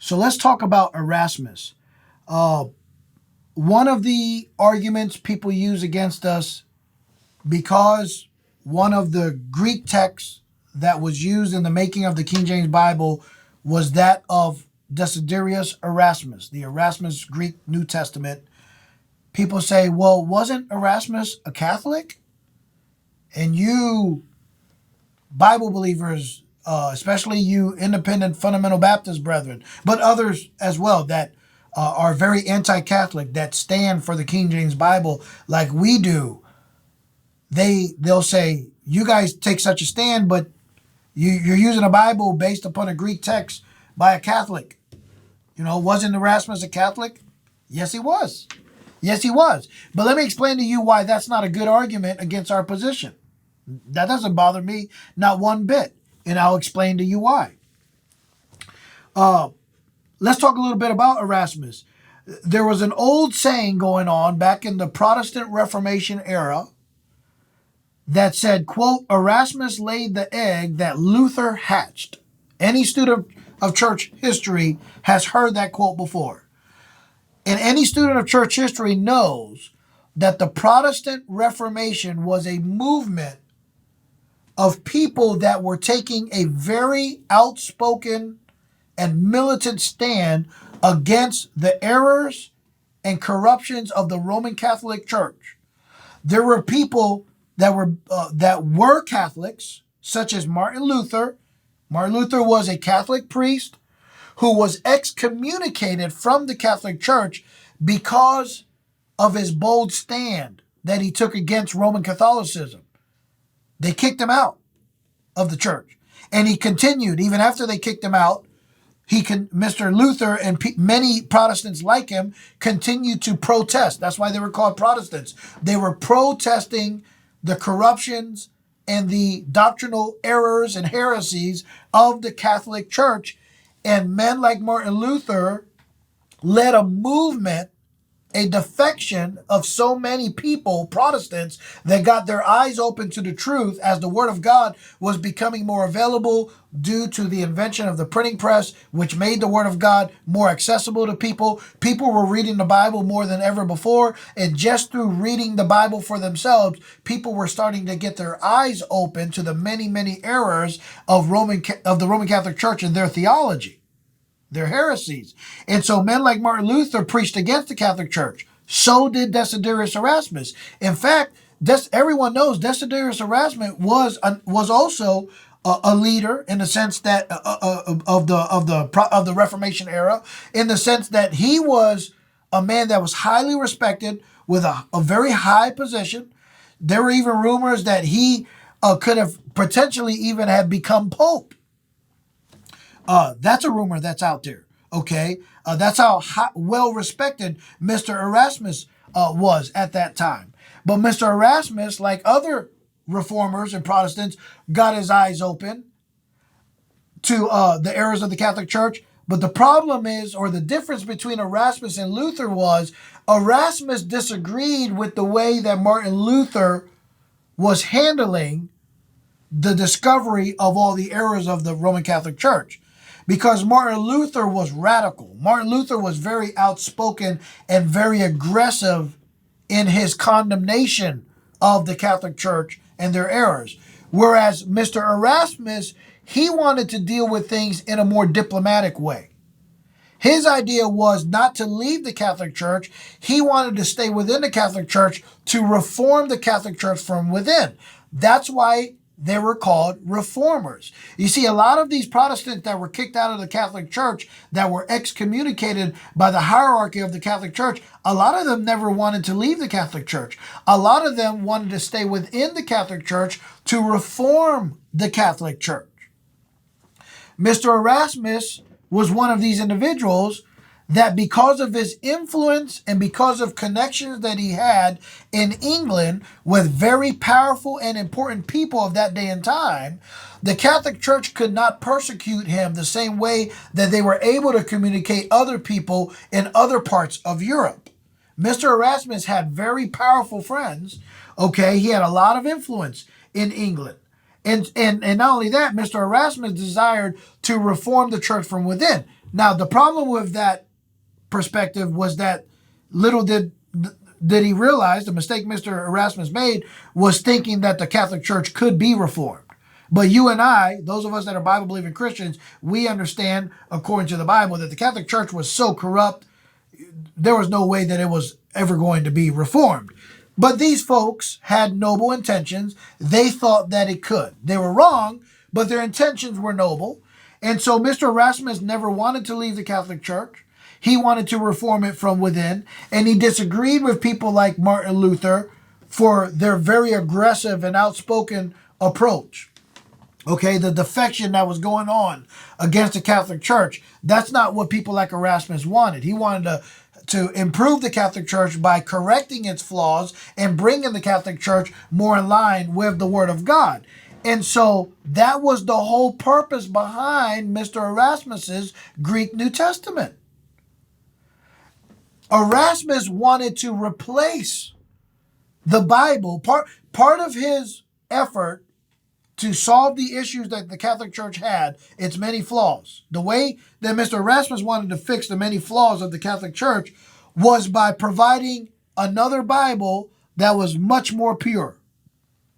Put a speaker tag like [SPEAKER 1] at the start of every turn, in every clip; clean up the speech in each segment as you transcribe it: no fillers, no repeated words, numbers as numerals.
[SPEAKER 1] So let's talk about Erasmus. One of the arguments people use against us, because one of the Greek texts that was used in the making of the King James Bible was that of Desiderius Erasmus, the Erasmus Greek New Testament. People say, well, wasn't Erasmus a Catholic? And you Bible believers, especially you independent fundamental Baptist brethren, but others as well that are very anti-Catholic, that stand for the King James Bible like we do, they'll say, you guys take such a stand, but you're using a Bible based upon a Greek text by a Catholic. Wasn't Erasmus a Catholic? Yes, he was. Yes, he was. But let me explain to you why that's not a good argument against our position. That doesn't bother me, not one bit. And I'll explain to you why. Let's talk a little bit about Erasmus. There was an old saying going on back in the Protestant Reformation era that said, quote, Erasmus laid the egg that Luther hatched. Any student of church history has heard that quote before. And any student of church history knows that the Protestant Reformation was a movement of people that were taking a very outspoken and militant stand against the errors and corruptions of the Roman Catholic Church. There were people that were Catholics, such as Martin Luther. Martin Luther was a Catholic priest who was excommunicated from the Catholic Church because of his bold stand that he took against Roman Catholicism. They kicked him out of the church. And he continued, even after they kicked him out, Mr. Luther and many Protestants like him continued to protest. That's why they were called Protestants. They were protesting the corruptions and the doctrinal errors and heresies of the Catholic Church. And men like Martin Luther led a movement, a defection of so many people, Protestants, that got their eyes open to the truth as the Word of God was becoming more available due to the invention of the printing press, which made the Word of God more accessible to people. People were reading the Bible more than ever before, and just through reading the Bible for themselves, people were starting to get their eyes open to the many, many errors of the Roman Catholic Church and their theology. Their heresies. And so men like Martin Luther preached against the Catholic Church. So did Desiderius Erasmus. In fact, everyone knows Desiderius Erasmus was also a leader in the sense that of the Reformation era, in the sense that he was a man that was highly respected with a very high position. There were even rumors that he could have potentially even have become Pope. That's a rumor that's out there, okay? That's how well respected Mr. Erasmus was at that time. But Mr. Erasmus, like other reformers and Protestants, got his eyes open to the errors of the Catholic Church. But the problem is, or the difference between Erasmus and Luther was, Erasmus disagreed with the way that Martin Luther was handling the discovery of all the errors of the Roman Catholic Church. Because Martin Luther was radical. Martin Luther was very outspoken and very aggressive in his condemnation of the Catholic Church and their errors. Whereas Mr. Erasmus, he wanted to deal with things in a more diplomatic way. His idea was not to leave the Catholic Church. He wanted to stay within the Catholic Church to reform the Catholic Church from within. That's why they were called reformers. You see, a lot of these Protestants that were kicked out of the Catholic Church, that were excommunicated by the hierarchy of the Catholic Church, a lot of them never wanted to leave the Catholic Church. A lot of them wanted to stay within the Catholic Church to reform the Catholic Church. Mr. Erasmus was one of these individuals that, because of his influence and because of connections that he had in England with very powerful and important people of that day and time, the Catholic Church could not persecute him the same way that they were able to communicate other people in other parts of Europe. Mr. Erasmus had very powerful friends, okay? He had a lot of influence in England. And not only that, Mr. Erasmus desired to reform the church from within. Now, the problem with that perspective was that little did he realize the mistake Mr. Erasmus made was thinking that the Catholic Church could be reformed. But you and I, those of us that are Bible-believing Christians, we understand, according to the Bible, that the Catholic Church was so corrupt, there was no way that it was ever going to be reformed. But these folks had noble intentions. They thought that it could. They were wrong, but their intentions were noble. And so Mr. Erasmus never wanted to leave the Catholic Church. He wanted to reform it from within, and he disagreed with people like Martin Luther for their very aggressive and outspoken approach. Okay, the defection that was going on against the Catholic Church, that's not what people like Erasmus wanted. He wanted to improve the Catholic Church by correcting its flaws and bringing the Catholic Church more in line with the Word of God. And so that was the whole purpose behind Mr. Erasmus's Greek New Testament. Erasmus wanted to replace the Bible. Part of his effort to solve the issues that the Catholic Church had, its many flaws. The way that Mr. Erasmus wanted to fix the many flaws of the Catholic Church was by providing another Bible that was much more pure,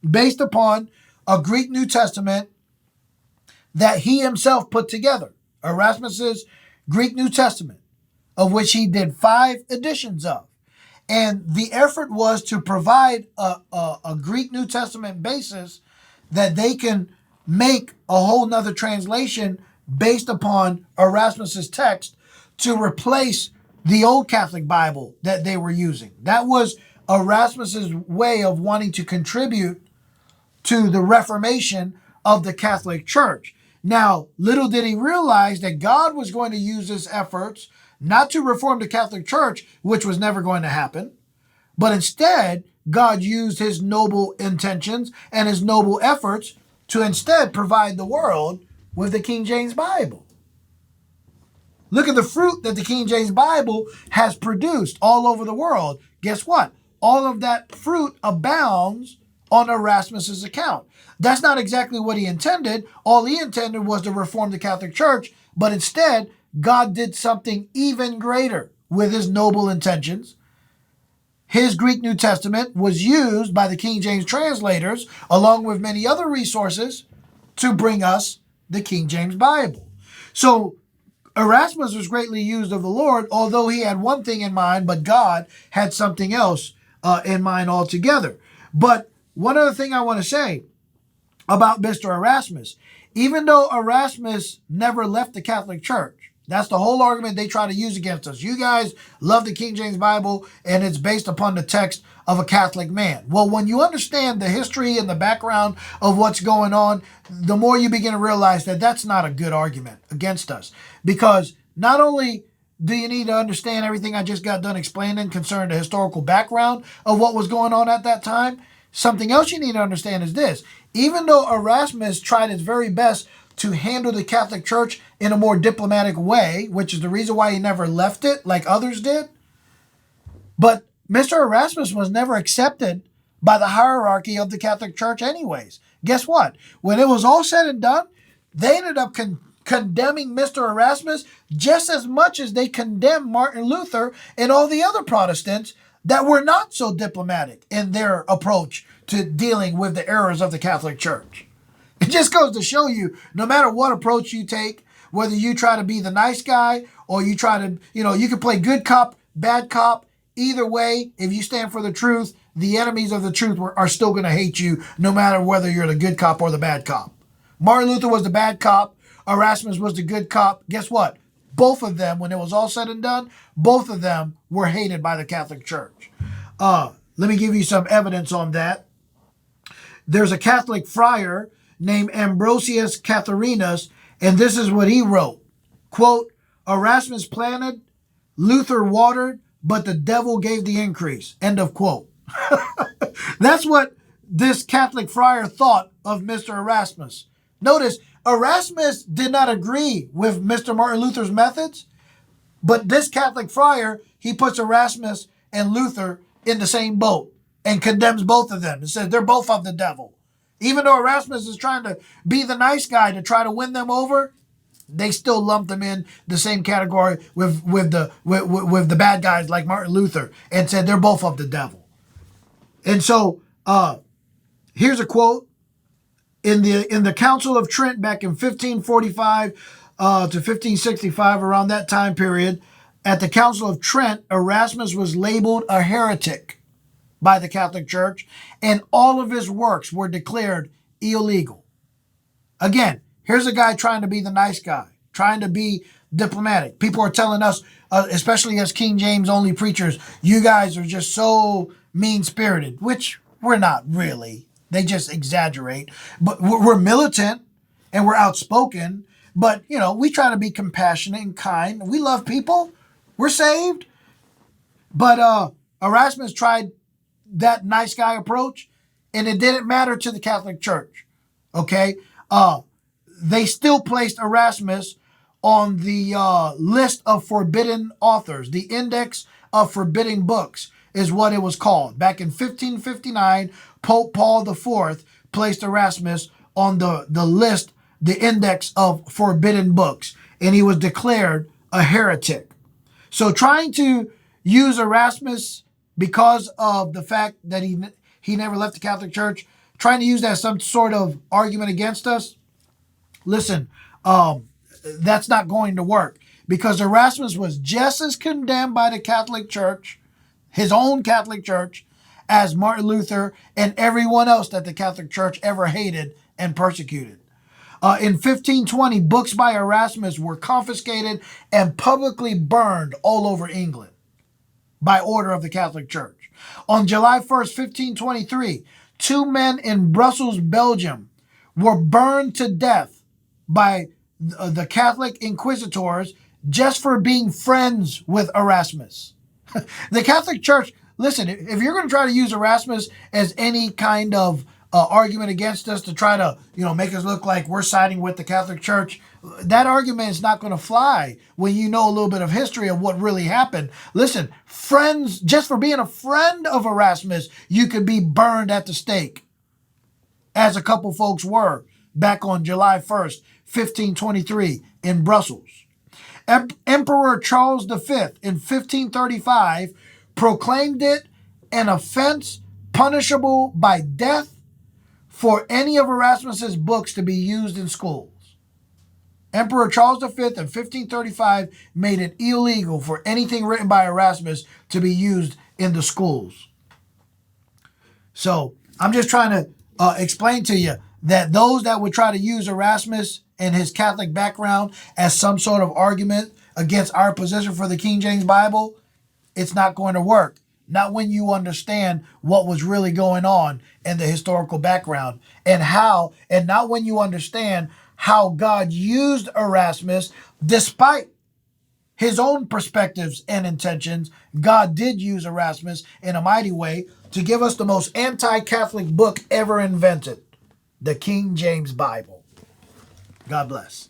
[SPEAKER 1] based upon a Greek New Testament that he himself put together. Erasmus's Greek New Testament, of which he did 5 editions of. And the effort was to provide a Greek New Testament basis that they can make a whole nother translation based upon Erasmus's text to replace the old Catholic Bible that they were using. That was Erasmus's way of wanting to contribute to the reformation of the Catholic Church. Now, little did he realize that God was going to use his efforts not to reform the Catholic Church, which was never going to happen, but instead, God used his noble intentions and his noble efforts to instead provide the world with the King James Bible. Look at the fruit that the King James Bible has produced all over the world. Guess what? All of that fruit abounds on Erasmus's account. That's not exactly what he intended. All he intended was to reform the Catholic Church, but instead, God did something even greater with his noble intentions. His Greek New Testament was used by the King James translators, along with many other resources, to bring us the King James Bible. So Erasmus was greatly used of the Lord, although he had one thing in mind, but God had something else in mind altogether. But one other thing I want to say about Mr. Erasmus, even though Erasmus never left the Catholic Church, that's the whole argument they try to use against us. You guys love the King James Bible, and it's based upon the text of a Catholic man. Well, when you understand the history and the background of what's going on, the more you begin to realize that that's not a good argument against us. Because not only do you need to understand everything I just got done explaining concerning the historical background of what was going on at that time, something else you need to understand is this. Even though Erasmus tried his very best to handle the Catholic Church in a more diplomatic way, which is the reason why he never left it like others did. But Mr. Erasmus was never accepted by the hierarchy of the Catholic Church anyways. Guess what? When it was all said and done, they ended up condemning Mr. Erasmus just as much as they condemned Martin Luther and all the other Protestants that were not so diplomatic in their approach to dealing with the errors of the Catholic Church. It just goes to show you, no matter what approach you take, whether you try to be the nice guy or you try to, you can play good cop, bad cop. Either way, if you stand for the truth, the enemies of the truth are still going to hate you, no matter whether you're the good cop or the bad cop. Martin Luther was the bad cop. Erasmus was the good cop. Guess what? Both of them, when it was all said and done, both of them were hated by the Catholic Church. Let me give you some evidence on that. There's a Catholic friar named Ambrosius Catharinus, and this is what he wrote. Quote, Erasmus planted, Luther watered, but the devil gave the increase. End of quote. That's what this Catholic friar thought of Mr. Erasmus. Notice, Erasmus did not agree with Mr. Martin Luther's methods, but this Catholic friar, he puts Erasmus and Luther in the same boat and condemns both of them and says they're both of the devil. Even though Erasmus is trying to be the nice guy to try to win them over, they still lumped them in the same category with the bad guys like Martin Luther and said they're both of the devil. And so here's a quote in the Council of Trent back in 1545 to 1565, around that time period. At the Council of Trent, Erasmus was labeled a heretic by the Catholic Church, and all of his works were declared illegal. Again, here's a guy trying to be the nice guy, trying to be diplomatic. People are telling us, especially as King James-only preachers, you guys are just so mean-spirited, which we're not really. They just exaggerate. But we're militant and we're outspoken, but, you know, we try to be compassionate and kind. We love people. We're saved. But Erasmus tried that nice guy approach, and it didn't matter to the Catholic Church. Okay? They still placed Erasmus on the list of forbidden authors. The Index of Forbidden Books is what it was called. Back in 1559, Pope Paul IV placed Erasmus on the list, the Index of Forbidden Books, and he was declared a heretic. So trying to use Erasmus because of the fact that he never left the Catholic Church, trying to use that as some sort of argument against us, listen, that's not going to work, because Erasmus was just as condemned by the Catholic Church, his own Catholic Church, as Martin Luther and everyone else that the Catholic Church ever hated and persecuted. In 1520, books by Erasmus were confiscated and publicly burned all over England by order of the Catholic Church. On July 1st, 1523, 2 men in Brussels, Belgium, were burned to death by the Catholic inquisitors just for being friends with Erasmus. The Catholic Church, listen, if you're going to try to use Erasmus as any kind of argument against us to try to, make us look like we're siding with the Catholic Church, that argument is not going to fly when you know a little bit of history of what really happened. Listen, friends, just for being a friend of Erasmus, you could be burned at the stake, as a couple folks were back on July 1st, 1523 in Brussels. Emperor Charles V in 1535 proclaimed it an offense punishable by death for any of Erasmus's books to be used in schools. Emperor Charles V in 1535 made it illegal for anything written by Erasmus to be used in the schools. So I'm just trying to explain to you that those that would try to use Erasmus and his Catholic background as some sort of argument against our position for the King James Bible, it's not going to work. Not when you understand what was really going on in the historical background and not when you understand how God used Erasmus despite his own perspectives and intentions. God did use Erasmus in a mighty way to give us the most anti-Catholic book ever invented, the King James Bible. God bless.